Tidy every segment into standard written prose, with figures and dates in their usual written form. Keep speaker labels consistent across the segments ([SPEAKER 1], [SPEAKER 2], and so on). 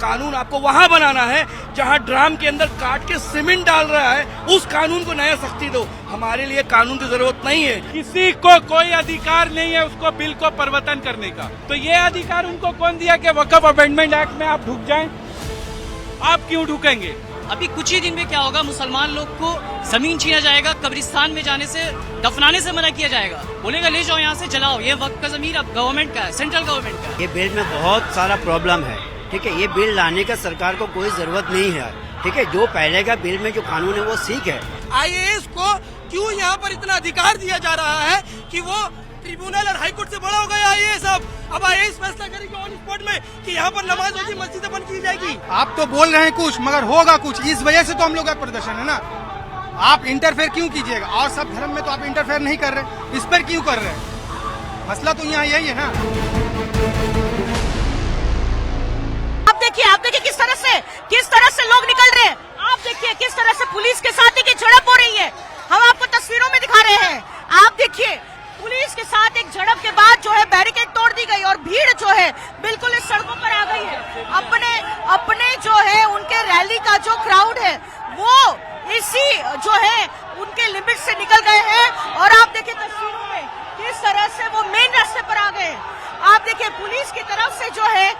[SPEAKER 1] कानून आपको वहां बनाना है जहां ड्राम के अंदर काट के सीमेंट डाल रहा है, उस कानून को नया सख्ती दो। हमारे लिए कानून की जरूरत नहीं है।
[SPEAKER 2] किसी को कोई अधिकार नहीं है उसको बिल को परिवर्तन करने का। तो ये अधिकार उनको कौन दिया कि वक्फ अमेंडमेंट एक्ट में आप ढुक जाएं? आप क्यों ढुकेंगे?
[SPEAKER 3] अभी कुछ ही दिन में क्या होगा, मुसलमान लोग को जमीन छीना जाएगा, कब्रिस्तान में जाने से, दफनाने से मना किया जाएगा, बोलेगा ले जाओ यहाँ से जलाओ, ये वक्त का जमीन अब गवर्नमेंट का है, सेंट्रल गवर्नमेंट का है।
[SPEAKER 4] ये बिल में बहुत सारा प्रॉब्लम है, ठीक है। ये बिल लाने का सरकार को कोई जरूरत नहीं है, ठीक है। जो पहले का बिल में जो कानून है वो ठीक है।
[SPEAKER 1] IAS को क्यों यहाँ पर इतना अधिकार दिया जा रहा है कि वो ट्रिब्यूनल और हाईकोर्ट से बड़ा हो गया IAS। अब IAS फैसला करेगी ऑन स्पॉट में कि यहाँ पर नमाज होगी, मस्जिदें बंद की जाएगी।
[SPEAKER 5] आप तो बोल रहे हैं कुछ मगर होगा कुछ, इस वजह से तो हम लोग का प्रदर्शन है ना। आप इंटरफेयर क्यों कीजिएगा? और सब धर्म में तो आप इंटरफेयर नहीं कर रहे, इस पर क्यों कर रहे हैं? मसला तो यहाँ यही है ना।
[SPEAKER 6] आप देखिए किस तरह से लोग निकल रहे हैं। आप देखिए किस तरह से पुलिस के साथ एक झड़प हो रही है। हम आपको तस्वीरों में दिखा रहे हैं। आप देखिए पुलिस के साथ एक झड़प के बाद जो है बैरिकेड तोड़ दी गई और भीड़ जो है बिल्कुल इस सड़कों पर आ गई है। अपने जो है उनके रैली का जो क्राउड है वो इसी जो है उनके लिमिट से निकल गए हैं। और आप देखिए तस्वीरों में किस तरह से वो मेन रास्ते पर आ गए। आप देखिए पुलिस की तरफ से जो है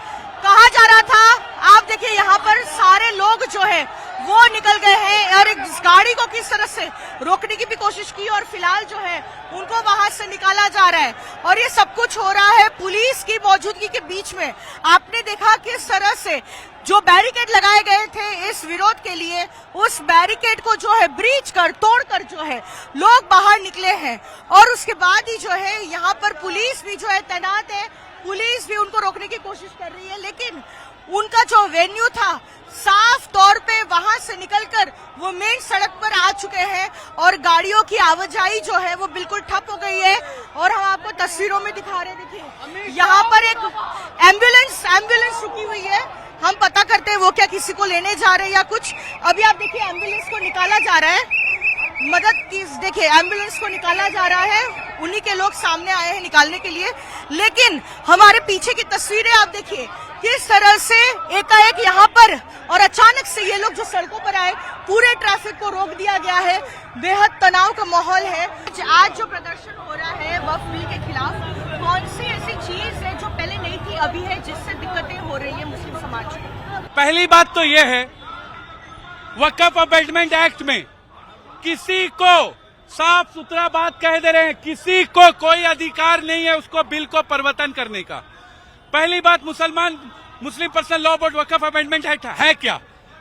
[SPEAKER 6] कहा जा रहा था, आप देखिए यहाँ पर सारे लोग जो है वो निकल गए हैं और इस गाड़ी को किस तरह से रोकने की भी कोशिश की और फिलहाल जो है उनको वहां से निकाला जा रहा है। और ये सब कुछ हो रहा है पुलिस की मौजूदगी के बीच में। आपने देखा किस तरह से जो बैरिकेड लगाए गए थे इस विरोध के लिए, उस बैरिकेड को जो है ब्रीच कर तोड़कर जो है लोग बाहर निकले हैं। और उसके बाद ही जो है यहाँ पर पुलिस भी जो है तैनात है, पुलिस भी उनको रोकने की कोशिश कर रही है। लेकिन उनका जो वेन्यू था साफ तौर पे वहां से निकलकर वो मेन सड़क पर आ चुके हैं और गाड़ियों की आवाजाही जो है वो बिल्कुल ठप हो गई है। और हम आपको तस्वीरों में दिखा रहे, देखिए यहाँ पर एक एम्बुलेंस रुकी हुई है। हम पता करते हैं वो क्या किसी को लेने जा रहे हैं या कुछ। अभी आप देखिए एम्बुलेंस को निकाला जा रहा है, देखिए एम्बुलेंस को निकाला जा रहा है, उन्हीं के लोग सामने आए हैं निकालने के लिए। लेकिन हमारे पीछे की तस्वीरें आप देखिए किस तरह से एकाएक यहाँ पर और अचानक से ये लोग जो सड़कों पर आए, पूरे ट्रैफिक को रोक दिया गया है। बेहद तनाव का माहौल है। आज जो प्रदर्शन हो रहा है वक्फ बिल के खिलाफ, कौन सी ऐसी चीज है जो पहले नहीं थी अभी है जिससे दिक्कतें हो रही है मुस्लिम समाज को?
[SPEAKER 2] पहली बात तो ये है, वक्फ अमेंडमेंट एक्ट में किसी को साफ सुथरा बात कह दे रहे हैं, किसी को कोई अधिकार नहीं है उसको बिल को परिवर्तन करने का। पहली बात, मुस्लिम पर्सनल लॉ बोर्ड वक्फ अमेंडमेंट एक्ट है क्या?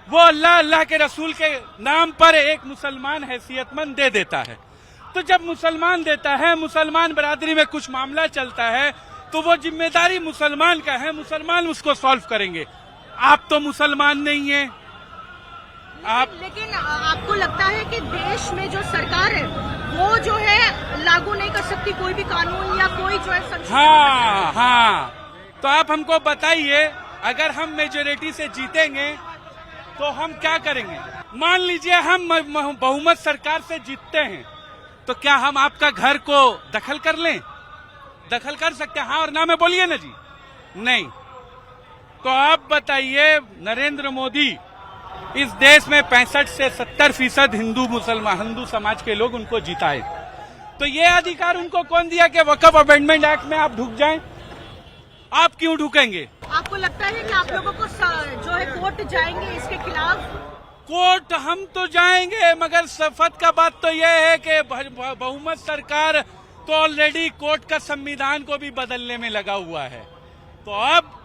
[SPEAKER 2] वो अल्लाह के रसूल के नाम पर एक मुसलमान हैसियतमंद दे देता है। तो जब मुसलमान देता है, मुसलमान बरादरी में कुछ मामला चलता है तो वो जिम्मेदारी मुसलमान का है, मुसलमान उसको सॉल्व करेंगे। आप तो मुसलमान नहीं है।
[SPEAKER 6] लेकिन आपको लगता है कि देश में जो सरकार है वो जो है लागू नहीं कर सकती कोई भी कानून या कोई जो है संशोधन?
[SPEAKER 2] हाँ, तो आप हमको बताइए, अगर हम मेजोरिटी से जीतेंगे तो हम क्या करेंगे? मान लीजिए हम बहुमत सरकार से जीतते हैं तो क्या हम आपका घर को दखल कर लें? दखल कर सकते हैं, हाँ और ना में बोलिए ना जी। नहीं। तो आप बताइए, नरेंद्र मोदी इस देश में 65 से 70% हिंदू समाज के लोग उनको जिताए, तो ये अधिकार उनको कौन दिया कि वक्फ अमेंडमेंट एक्ट में आप ढुक जाएं? आप क्यों ढुकेंगे?
[SPEAKER 6] आपको लगता है कि आप लोगों को जो है कोर्ट जाएंगे इसके खिलाफ?
[SPEAKER 2] कोर्ट हम तो जाएंगे, मगर सफत का बात तो यह है कि बहुमत सरकार तो ऑलरेडी कोर्ट का संविधान को भी बदलने में लगा हुआ है। तो अब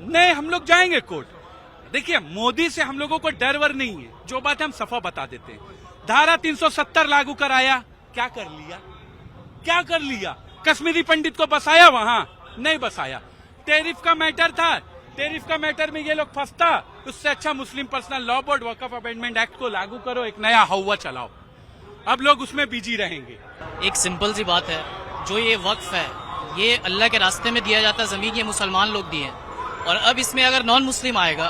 [SPEAKER 2] नहीं, हम लोग जाएंगे कोर्ट। देखिए, मोदी से हम लोगों को डर वर नहीं है, जो बात हम सफा बता देते हैं। धारा 370 लागू कराया, क्या कर लिया? क्या कर लिया? कश्मीरी पंडित को बसाया वहां? नहीं बसाया। टैरिफ का मैटर था, टैरिफ का मैटर में ये लोग फंसता, उससे अच्छा मुस्लिम पर्सनल लॉ बोर्ड वक्फ अमेंडमेंट एक्ट को लागू करो, एक नया हवा चलाओ। अब लोग उसमें बिजी रहेंगे।
[SPEAKER 3] एक सिंपल सी बात है, जो ये वक्फ है ये अल्लाह के रास्ते में दिया जाता जमीन, ये मुसलमान लोग दिए, और अब इसमें अगर नॉन मुस्लिम आएगा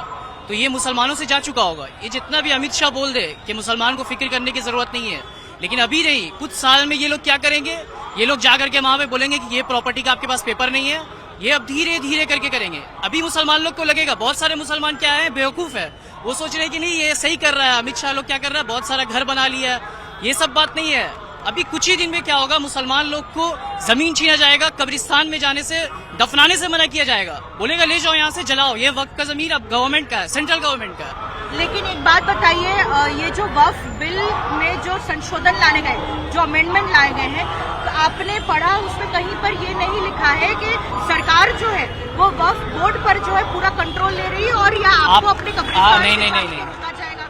[SPEAKER 3] तो ये मुसलमानों से जा चुका होगा। ये जितना भी अमित शाह बोल दे कि मुसलमान को फिक्र करने की जरूरत नहीं है, लेकिन अभी नहीं, कुछ साल में ये लोग क्या करेंगे? ये लोग जाकर के वहां पे बोलेंगे कि ये प्रॉपर्टी का आपके पास पेपर नहीं है, ये अब धीरे धीरे करके करेंगे। अभी मुसलमान लोग को लगेगा, बहुत सारे मुसलमान क्या है, बेवकूफ है, वो सोच रहे हैं कि नहीं ये सही कर रहा है, अमित शाह लोग क्या कर रहा है, बहुत सारा घर बना लिया है। ये सब बात नहीं है। अभी कुछ ही दिन में क्या होगा, मुसलमान लोग को जमीन छीना जाएगा, कब्रिस्तान में जाने से, दफनाने से मना किया जाएगा, बोलेगा ले जाओ यहाँ से जलाओ, ये वक्त का जमीन अब गवर्नमेंट का है, सेंट्रल गवर्नमेंट का है।
[SPEAKER 6] लेकिन एक बात बताइए, ये जो वक्फ बिल में जो संशोधन लाने गए, जो अमेंडमेंट लाए गए हैं, तो आपने पढ़ा उसमें कहीं पर ये नहीं लिखा है कि सरकार जो है वो वक्फ बोर्ड पर जो है पूरा कंट्रोल ले रही है और या आपको अपने कब्रिस्तान
[SPEAKER 3] नहीं
[SPEAKER 6] रोका जाएगा?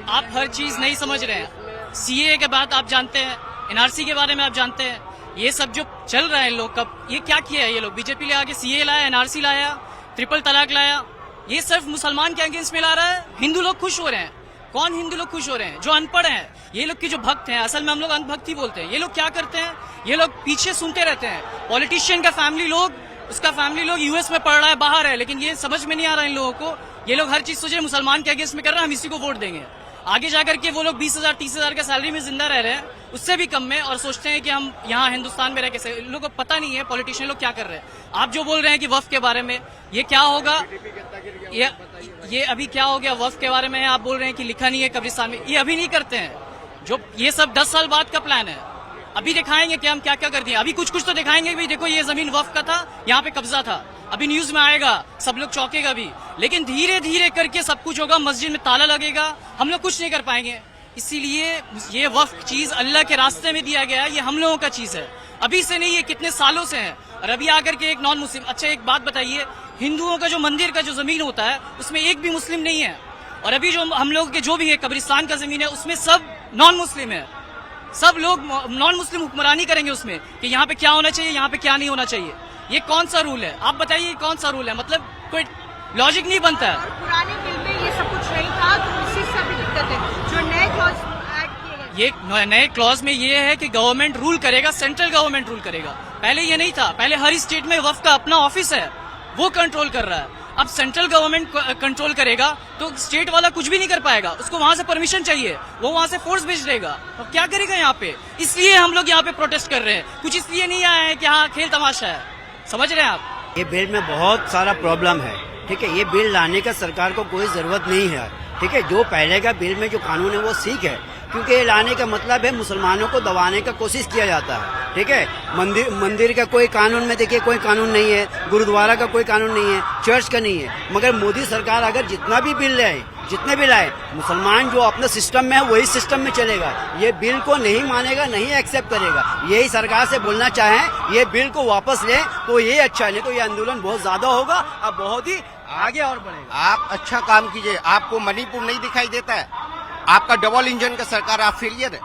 [SPEAKER 3] आप हर चीज नहीं समझ रहे हैं। सीए के बाद आप जानते हैं, एनआरसी के बारे में आप जानते हैं, ये सब जो चल रहा है लोग, कब ये क्या किया है ये लोग, बीजेपी ले आके सीए लाया, एनआरसी लाया, ट्रिपल तलाक लाया, ये सिर्फ मुसलमान के अगेंस्ट में ला रहा है। हिंदू लोग खुश हो रहे हैं। कौन हिंदू लोग खुश हो रहे हैं? जो अनपढ़ हैं, ये लोग के जो भक्त हैं, असल में हम लोग अंधभक्त ही बोलते हैं। ये लोग क्या करते हैं, ये लोग पीछे सुनते रहते हैं। पॉलिटिशियन का फैमिली लोग, उसका फैमिली लोग यूएस में पढ़ रहा है, बाहर है, लेकिन ये समझ में नहीं आ रहा है इन लोगों को। ये लोग हर चीज सोच रहे मुसलमान के अगेंस्ट में कर रहे हैं, हम इसी को वोट देंगे। आगे जाकर के वो लोग 20,000 30,000 का सैलरी में जिंदा रह रहे हैं, उससे भी कम में, और सोचते हैं कि हम यहाँ हिंदुस्तान में रह के। इन लोगों को पता नहीं है पॉलिटिशियन लोग क्या कर रहे हैं। आप जो बोल रहे हैं कि वक्फ के बारे में, ये क्या होगा, ये अभी क्या हो गया वक्फ के बारे में, आप बोल रहे हैं कि लिखा नहीं है कब्रिस्तान में, ये अभी नहीं करते हैं। जो ये सब 10 साल बाद का प्लान है। अभी दिखाएंगे कि हम क्या क्या कर दिए। अभी कुछ कुछ तो दिखाएंगे भी, देखो ये जमीन वक्फ का था, यहाँ पे कब्जा था। अभी न्यूज में आएगा, सब लोग चौंकेगा भी, लेकिन धीरे धीरे करके सब कुछ होगा। मस्जिद में ताला लगेगा, हम लोग कुछ नहीं कर पाएंगे। इसीलिए ये वक्फ चीज अल्लाह के रास्ते में दिया गया है, ये हम लोगों का चीज है, अभी से नहीं, ये कितने सालों से है। और अभी आकर के एक नॉन मुस्लिम, अच्छा एक बात बताइए, हिंदुओं का जो मंदिर का जो जमीन होता है उसमें एक भी मुस्लिम नहीं है, और अभी जो हम लोग के जो भी है कब्रिस्तान का जमीन है उसमें सब नॉन मुस्लिम है। सब लोग नॉन मुस्लिम हुक्मरानी करेंगे उसमें कि यहाँ पे क्या होना चाहिए, यहाँ पे क्या नहीं होना चाहिए। ये कौन सा रूल है, आप बताइए कौन सा रूल है, मतलब कोई लॉजिक नहीं बनता है।
[SPEAKER 6] और पुराने बिल में ये सब कुछ नहीं था, तो इसी से भी दिक्कत है। जो नए क्लॉज ऐड किए गए,
[SPEAKER 3] ये नए क्लॉज में ये है कि गवर्नमेंट रूल करेगा, सेंट्रल गवर्नमेंट रूल करेगा। पहले ये नहीं था, पहले हर स्टेट में वक्फ का अपना ऑफिस है, वो कंट्रोल कर रहा है। अब सेंट्रल गवर्नमेंट कंट्रोल करेगा तो स्टेट वाला कुछ भी नहीं कर पाएगा, उसको वहां से परमिशन चाहिए, वो वहां से फोर्स भेज देगा, तो क्या करेगा यहाँ पे। इसलिए हम लोग यहाँ पे प्रोटेस्ट कर रहे हैं, कुछ इसलिए नहीं आए हैं कि हाँ खेल तमाशा है, समझ रहे हैं आप।
[SPEAKER 4] ये बिल में बहुत सारा प्रॉब्लम है, ठीक है। ये बिल लाने का सरकार को कोई जरूरत नहीं है, ठीक है। जो पहले का बिल में जो कानून है वो ठीक है, क्योंकि ये लाने का मतलब है मुसलमानों को दबाने का कोशिश किया जाता है, ठीक है। मंदिर का कोई कानून में देखिए कोई कानून नहीं है, गुरुद्वारा का कोई कानून नहीं है, चर्च का नहीं है। मगर मोदी सरकार अगर जितना भी बिल लाए, जितने भी लाए, मुसलमान जो अपने सिस्टम में है वही सिस्टम में चलेगा। ये बिल को नहीं मानेगा, नहीं एक्सेप्ट करेगा। यही सरकार से बोलना चाहें, ये बिल को वापस ले तो ये अच्छा, नहीं तो ये आंदोलन बहुत ज्यादा होगा, अब बहुत ही आगे और बढ़ेगा।
[SPEAKER 7] आप अच्छा काम कीजिए, आपको मणिपुर नहीं दिखाई देता है, आपका डबल इंजन का सरकार, आप फेलियर है।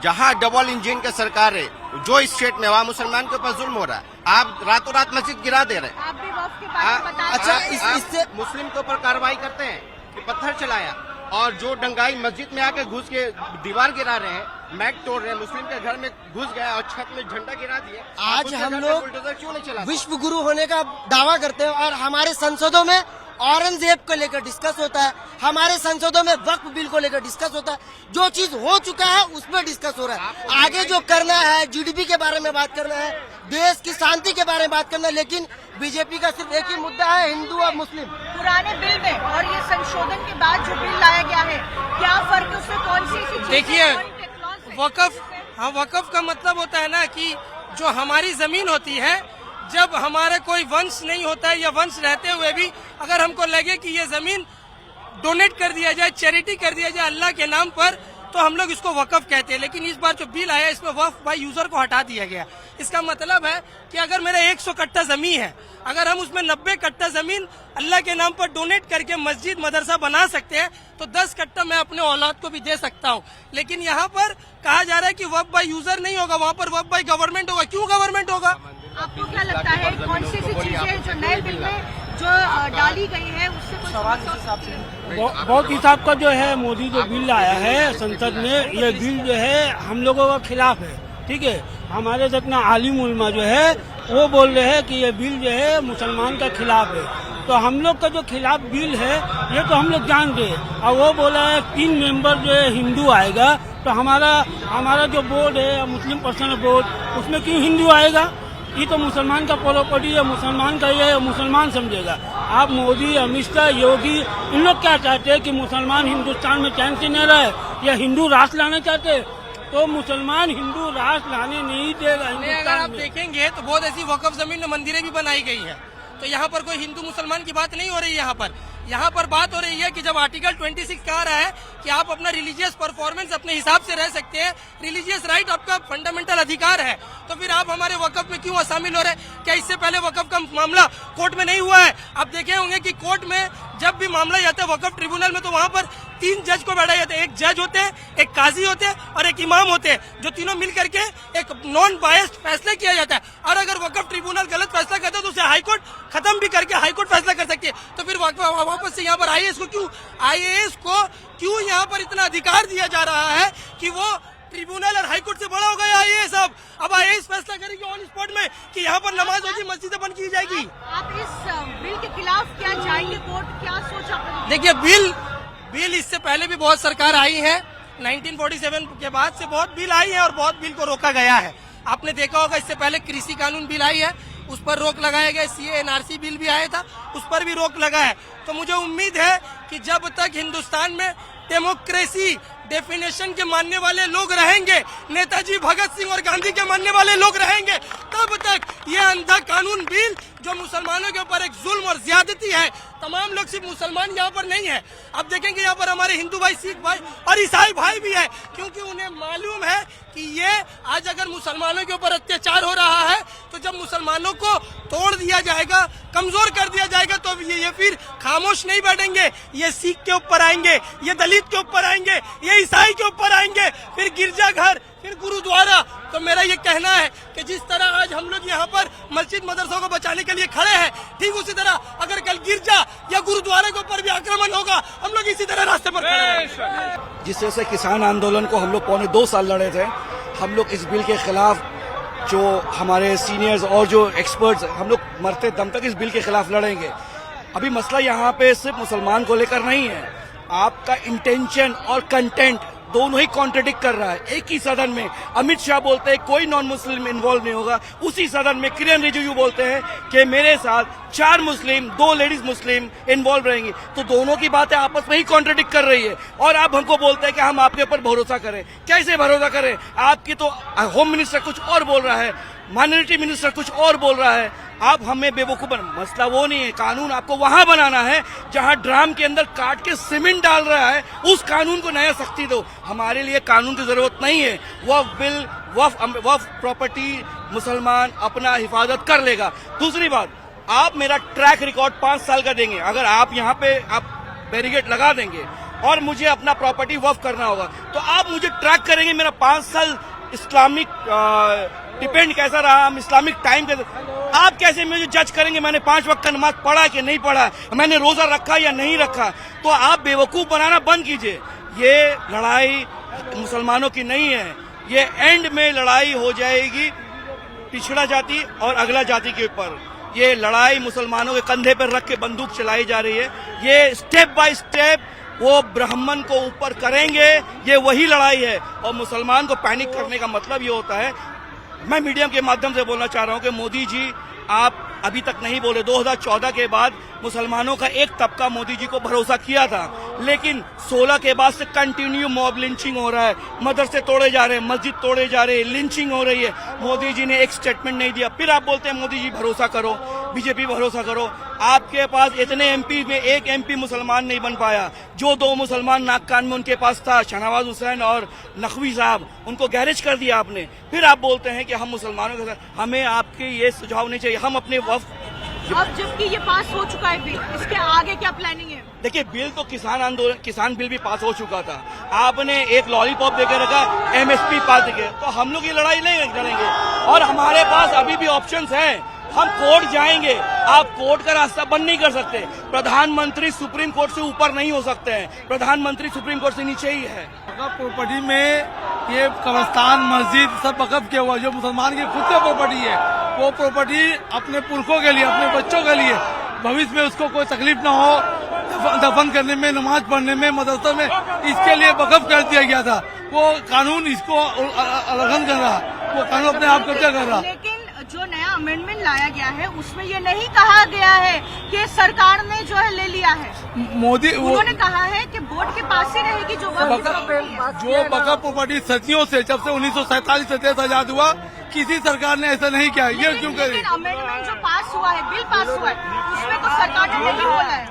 [SPEAKER 7] जहां डबल इंजन का सरकार है, जो स्टेट में वहां मुसलमान के ऊपर जुल्म हो रहा है, आप रातों रात मस्जिद गिरा दे रहे हैं।
[SPEAKER 6] आप भी वक्फ के बारे में बता
[SPEAKER 7] अच्छा,
[SPEAKER 6] दीजिए।
[SPEAKER 7] इससे मुस्लिम के ऊपर कार्रवाई करते हैं कि पत्थर चलाया, और जो डंगाई मस्जिद में आके घुस के दीवार गिरा रहे हैं, मैट तोड़ रहे हैं, मुस्लिम के घर में घुस गया और छत में झंडा गिरा दिए।
[SPEAKER 8] आज हम लोग
[SPEAKER 7] क्यों नहीं चला?
[SPEAKER 8] विश्व गुरु होने का दावा करते हैं और हमारे संसदों में औरंगजेब को लेकर डिस्कस होता है, हमारे संसदों में वक्फ बिल को लेकर डिस्कस होता है। जो चीज हो चुका है उस पर डिस्कस हो रहा है। आगे जो करना है, जीडीपी के बारे में बात करना है, देश की शांति के बारे में बात करना है, लेकिन बीजेपी का सिर्फ एक ही मुद्दा है, हिंदू और मुस्लिम।
[SPEAKER 6] पुराने बिल में और ये संशोधन के बाद जो बिल लाया गया है, क्या फर्क है, उसमें कौन सी चीजें,
[SPEAKER 1] देखिए,
[SPEAKER 6] कौन से clause है?
[SPEAKER 1] वक्फ, हाँ, वक्फ का मतलब होता है ना कि जो हमारी जमीन होती है, जब हमारे कोई वंश नहीं होता है या वंश रहते हुए भी अगर हमको लगे कि ये जमीन डोनेट कर दिया जाए, चैरिटी कर दिया जाए अल्लाह के नाम पर, तो हम लोग इसको वक्फ कहते हैं। लेकिन इस बार जो बिल आया इसमें वक्फ बाय यूजर को हटा दिया गया। इसका मतलब है कि अगर मेरा 100 कट्टा जमीन है, अगर हम उसमें 90 कट्टा जमीन अल्लाह के नाम पर डोनेट करके मस्जिद मदरसा बना सकते हैं, तो 10 कट्टा मैं अपने औलाद को भी दे सकता हूँ। लेकिन यहाँ पर कहा जा रहा है कि वक्फ बाय यूजर नहीं होगा, वहाँ पर वक्फ बाय गवर्नमेंट होगा। क्यों गवर्नमेंट होगा?
[SPEAKER 6] आपको क्या लगता है कौन सी चीजें जो नए बिल में जो डाली गई है उससे कोई
[SPEAKER 9] बहुत हिसाब का जो है मोदी जो बिल लाया है संसद में, ये बिल जो है हम लोगों के खिलाफ है, ठीक है। हमारे जितना आलिम उलमा जो है वो बोल रहे हैं कि ये बिल जो है मुसलमान का खिलाफ है। तो हम लोग का जो खिलाफ बिल है ये तो हम लोग जान गए, और वो बोला है 3 मेंबर जो है हिंदू आएगा, तो हमारा जो बोर्ड है मुस्लिम पर्सनल बोर्ड, उसमें क्यों हिंदू आएगा? ये तो मुसलमान का प्रॉपर्टी है, मुसलमान का ये है, मुसलमान समझेगा। आप मोदी, अमित शाह, योगी, इन लोग क्या चाहते हैं कि मुसलमान हिंदुस्तान में चैन से न रहे या हिंदू राष्ट्र लाना चाहते हैं? तो मुसलमान हिंदू राष्ट्र लाने नहीं देगा
[SPEAKER 1] अगर
[SPEAKER 9] हिंदुस्तान
[SPEAKER 1] आप
[SPEAKER 9] में।
[SPEAKER 1] देखेंगे तो बहुत ऐसी वक्फ जमीन में मंदिरें भी बनाई गई है। तो यहाँ पर कोई हिंदू मुसलमान की बात नहीं हो रही है। यहाँ पर बात हो रही है कि जब आर्टिकल 26 कह रहा है कि आप अपना रिलीजियस परफॉर्मेंस अपने हिसाब से रह सकते हैं, रिलीजियस राइट आपका फंडामेंटल अधिकार है, तो फिर आप हमारे वक्फ में क्यों शामिल हो रहे हैं? क्या इससे पहले वक्फ का मामला कोर्ट में नहीं हुआ है? आप देखे होंगे कि कोर्ट में जब भी मामला जाता है वक्फ ट्रिब्यूनल में, तो वहाँ पर 3 जज को बैठाया जाता है। एक जज होते हैं, एक काजी होते हैं और एक इमाम होते हैं, जो तीनों मिल करके एक नॉन बायस्ड फैसला किया जाता है। और अगर वक्फ ट्रिब्यूनल गलत फैसला करता है तो उसे हाईकोर्ट खत्म भी करके हाईकोर्ट फैसला कर सकती है। तो फिर वापस से यहाँ पर आईएएस को क्यों यहाँ पर इतना अधिकार दिया जा रहा है कि वो ट्रिब्यूनल और हाईकोर्ट से बड़ा हो गया आईएएस? अब आईएएस फैसला करेगी ऑन स्पॉट में कि यहाँ पर नमाज होगी, मस्जिदें बंद की जाएगी।
[SPEAKER 6] आप इस बिल के खिलाफ क्या जाएंगे कोर्ट, क्या सोचा?
[SPEAKER 1] देखिए, बिल इससे पहले भी बहुत सरकार आई है। 1947 के बाद से बहुत बिल आई है और बहुत बिल को रोका गया है। आपने देखा होगा इससे पहले कृषि कानून बिल आई है, उस पर रोक लगाया गया। सीए एनआरसी बिल भी आया था, उस पर भी रोक लगा है। तो मुझे उम्मीद है कि जब तक हिंदुस्तान में डेमोक्रेसी डेफिनेशन के मानने वाले लोग रहेंगे, नेताजी भगत सिंह और गांधी के मानने वाले लोग रहेंगे, तब तक ये अंधा कानून बिल जो मुसलमानों के ऊपर एक जुल्म और ज्यादती है, तमाम लोग, सिर्फ मुसलमान यहाँ पर नहीं है। अब देखेंगे यहाँ पर हमारे हिंदू भाई, सिख भाई और ईसाई भाई भी है, क्योंकि उन्हें मालूम है कि ये आज अगर मुसलमानों के ऊपर अत्याचार हो रहा है, तो जब मुसलमानों को तोड़ दिया जाएगा, कमजोर कर दिया जाएगा, तो ये फिर खामोश नहीं बैठेंगे। ये सिख के ऊपर आएंगे, ये दलित के ऊपर आएंगे, ये ईसाई के ऊपर आएंगे, फिर गिरजाघर, फिर गुरुद्वारा। तो मेरा ये कहना है कि जिस तरह आज हम लोग यहाँ पर मस्जिद मदरसों को बचाने के लिए खड़े हैं, ठीक उसी तरह अगर कल गिरजा या गुरुद्वारे के ऊपर भी आक्रमण होगा, हम लोग इसी तरह रास्ते पर खड़े हैं।
[SPEAKER 10] जिस तरह से किसान आंदोलन को हम लोग 2.25 साल लड़े थे, हम लोग इस बिल के खिलाफ, जो हमारे सीनियर्स और जो एक्सपर्ट्स, हम लोग मरते दम तक इस बिल के खिलाफ लड़ेंगे। अभी मसला यहाँ पे सिर्फ मुसलमान को लेकर नहीं है, आपका इंटेंशन और कंटेंट दोनों ही कॉन्ट्रडिक्ट कर रहा है। एक ही सदन में अमित शाह बोलते हैं कोई नॉन मुस्लिम इन्वॉल्व नहीं होगा, उसी सदन में किरेन रिजिजू बोलते हैं कि मेरे साथ 4 मुस्लिम 2 लेडीज मुस्लिम इन्वॉल्व रहेंगी। तो दोनों की बातें आपस में ही कॉन्ट्रडिक्ट कर रही है, और आप हमको बोलते हैं कि हम आपके ऊपर भरोसा करें। कैसे भरोसा करें? आपकी तो होम मिनिस्टर कुछ और बोल रहा है, माइनॉरिटी मिनिस्टर कुछ और बोल रहा है, आप हमें बेवकूफ मसला वो नहीं है। कानून आपको वहां बनाना है जहां ड्राम के अंदर काट के सीमेंट डाल रहा है, उस कानून को नया सख्ती दो। हमारे लिए कानून की जरूरत नहीं है। वक्फ बिल, वक्फ प्रॉपर्टी मुसलमान अपना हिफाजत कर लेगा। दूसरी बात, आप मेरा ट्रैक रिकॉर्ड 5 साल का देंगे, अगर आप यहाँ पे आप बैरिकेड लगा देंगे और मुझे अपना प्रॉपर्टी वक्फ करना होगा, तो आप मुझे ट्रैक करेंगे मेरा 5 साल इस्लामिक डिपेंड कैसा रहा, हम इस्लामिक टाइम कैसा, आप कैसे मुझे जज करेंगे मैंने 5 वक्त का नमाज पढ़ा कि नहीं पढ़ा, मैंने रोजा रखा या नहीं रखा? तो आप बेवकूफ बनाना बंद कीजिए। ये लड़ाई मुसलमानों की नहीं है, ये एंड में लड़ाई हो जाएगी पिछड़ा जाति और अगला जाति के ऊपर। ये लड़ाई मुसलमानों के कंधे पर रख के बंदूक चलाई जा रही है। ये स्टेप बाय स्टेप वो ब्राह्मण को ऊपर करेंगे, ये वही लड़ाई है। और मुसलमान को पैनिक करने का मतलब ये होता है, मैं मीडिया के माध्यम से बोलना चाह रहा हूं कि मोदी जी आप अभी तक नहीं बोले। 2014 के बाद मुसलमानों का एक तबका मोदी जी को भरोसा किया था, लेकिन 16 के बाद से कंटिन्यू मॉब लिंचिंग हो रहा है, मदरसे तोड़े जा रहे हैं, मस्जिद तोड़े जा रहे हैं, लिंचिंग हो रही है। मोदी जी ने एक स्टेटमेंट नहीं दिया, फिर आप बोलते हैं मोदी जी भरोसा करो, बीजेपी भरोसा करो। आपके पास इतने एमपी में एक एमपी मुसलमान नहीं बन पाया। जो 2 मुसलमान नाक कान में उनके पास था, शहनवाज हुसैन और नकवी साहब, उनको गैरेज कर दिया आपने। फिर आप बोलते हैं कि हम मुसलमानों के साथ, हमें आपके ये सुझाव नहीं चाहिए। हम अपने
[SPEAKER 6] अब जबकि ये पास हो चुका है बिल, इसके आगे क्या प्लानिंग है?
[SPEAKER 10] देखिए, बिल तो किसान बिल भी पास हो चुका था, आपने एक लॉलीपॉप देकर रखा, एमएसपी पास देके, तो हम लोग ये लड़ाई नहीं लड़ेंगे। और हमारे पास अभी भी ऑप्शंस हैं, हम कोर्ट जाएंगे। आप कोर्ट का रास्ता बंद नहीं कर सकते। प्रधानमंत्री सुप्रीम कोर्ट से ऊपर नहीं हो सकते हैं, प्रधानमंत्री सुप्रीम कोर्ट से नीचे ही है।
[SPEAKER 11] वक्फ प्रॉपर्टी में ये कब्रिस्तान, मस्जिद सब वक्फ किया हुआ, जो मुसलमान की खुद का प्रॉपर्टी है, वो प्रॉपर्टी अपने पुरखों के लिए, अपने बच्चों के लिए, भविष्य में उसको कोई तकलीफ ना हो, दफन करने में, नमाज पढ़ने में, मदरसा में, इसके लिए वक्फ कर दिया गया था। वो कानून इसको उल्लंघन कर रहा, वो कानून अपने आप कब्जा कर रहा।
[SPEAKER 6] लेकिन जो नया अमेंडमेंट लाया गया है उसमें ये नहीं कहा गया है कि सरकार ने जो है ले लिया है।
[SPEAKER 11] मोदी
[SPEAKER 6] उन्होंने कहा है कि बोर्ड के पास ही रहेगी जो
[SPEAKER 11] वक्फ प्रॉपर्टी सदियों से, जब से 1947 से देश आजाद हुआ, किसी सरकार ने ऐसा नहीं किया। ये क्यों करें?
[SPEAKER 6] अमेंडमेंट जो पास हुआ है, बिल पास हुआ है, उसमें तो सरकार ने नहीं बोला है।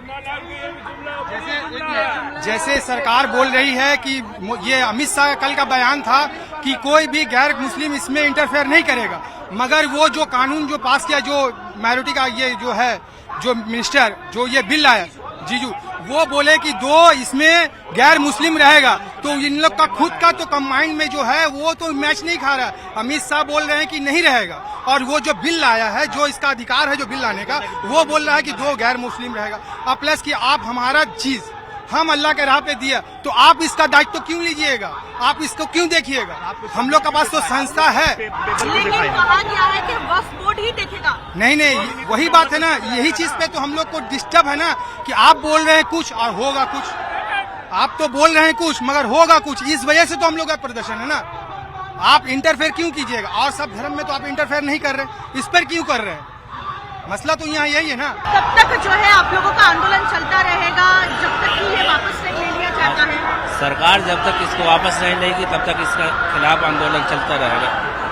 [SPEAKER 5] जैसे सरकार बोल रही है कि ये अमित शाह का कल का बयान था कि कोई भी गैर मुस्लिम इसमें इंटरफेयर नहीं करेगा, मगर वो जो कानून जो पास किया, जो माइनॉरिटी का ये जो है, जो मिनिस्टर जो ये बिल लाया जीजू, वो बोले कि 2 इसमें गैर मुस्लिम रहेगा, तो इन लोग का खुद का तो कंबाइंड में जो है वो तो मैच नहीं खा रहा है। अमित शाह बोल रहे हैं कि नहीं रहेगा, और वो जो बिल लाया है, जो इसका अधिकार है जो बिल लाने का, वो बोल रहा है कि 2 गैर मुस्लिम रहेगा। और प्लस कि आप हमारा चीज हम अल्लाह के राह पे दिया, तो आप इसका दायित्व तो क्यों लीजिएगा? आप इसको क्यों देखिएगा? हम लोग के पास तो संस्था है।
[SPEAKER 6] लेकिन कहा गया है कि वक्फ बोर्ड ही देखेगा।
[SPEAKER 5] नहीं, वही बात है ना, यही चीज पे तो हम लोग को डिस्टर्ब है ना, कि आप बोल रहे हैं कुछ और होगा कुछ। आप तो बोल रहे हैं कुछ मगर होगा कुछ, इस वजह से तो हम लोग का प्रदर्शन है ना। आप इंटरफेयर क्यों कीजिएगा? और सब धर्म में तो आप इंटरफेयर नहीं कर रहे, इस पर क्यों कर रहे हैं? मसला तो यहाँ यही है ना।
[SPEAKER 6] तब तक जो है आप लोगों का आंदोलन चलता रहेगा जब तक कि ये वापस नहीं ले लिया जाता है।
[SPEAKER 12] सरकार जब तक इसको वापस नहीं लेगी तब तक इसका खिलाफ आंदोलन चलता रहेगा।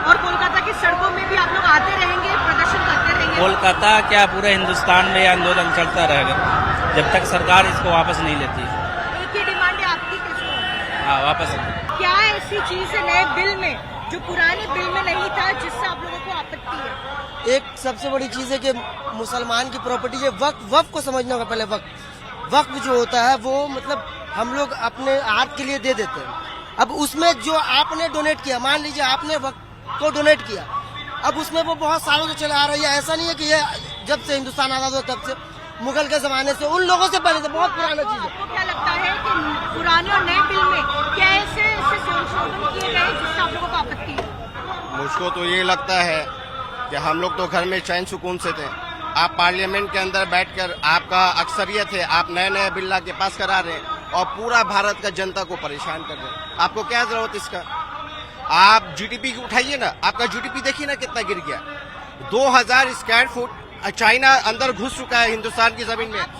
[SPEAKER 6] और कोलकाता की सड़कों में भी आप लोग आते रहेंगे, प्रदर्शन करते रहेंगे।
[SPEAKER 12] कोलकाता क्या, पूरे हिंदुस्तान में ये आंदोलन चलता रहेगा जब तक सरकार इसको वापस नहीं लेती।
[SPEAKER 6] एक ही डिमांड है आपकी, किसको?
[SPEAKER 12] हाँ, वापस।
[SPEAKER 6] क्या ऐसी चीज है नए बिल में जो पुराने बिल में नहीं था, जिससे आप लोगों को आपत्ति है?
[SPEAKER 8] एक सबसे बड़ी चीज है कि मुसलमान की प्रॉपर्टी है, वक्फ को समझना होगा पहले। वक्फ जो होता है वो मतलब हम लोग अपने हाथ के लिए दे देते हैं। अब उसमें जो आपने डोनेट किया, मान लीजिए आपने वक्फ को डोनेट किया, अब उसमें वो बहुत सालों से चला आ रही है। ऐसा नहीं है कि ये जब से हिंदुस्तान आजाद हुआ तब से, मुगल के जमाने से, उन लोगों से पहले से, बहुत पुराना चीज है।
[SPEAKER 6] आपको क्या लगता है कि पुराने और नए बिल में क्या ऐसे संशोधन किए गए जिससे आप लोगों को आपत्ति है?
[SPEAKER 7] मुझको तो ये लगता है कि हम लोग तो घर में चैन सुकून से थे। आप पार्लियामेंट के अंदर बैठकर, आपका अक्सरियत है, आप नए नए बिल ला के पास करा रहे हैं और पूरा भारत का जनता को परेशान कर रहे हैं। आपको क्या जरूरत इसका? आप जीडीपी उठाइए ना, आपका जीडीपी देखिए ना कितना गिर गया। 2000 स्क्वायर फुट चाइना अंदर घुस चुका है हिंदुस्तान की जमीन में।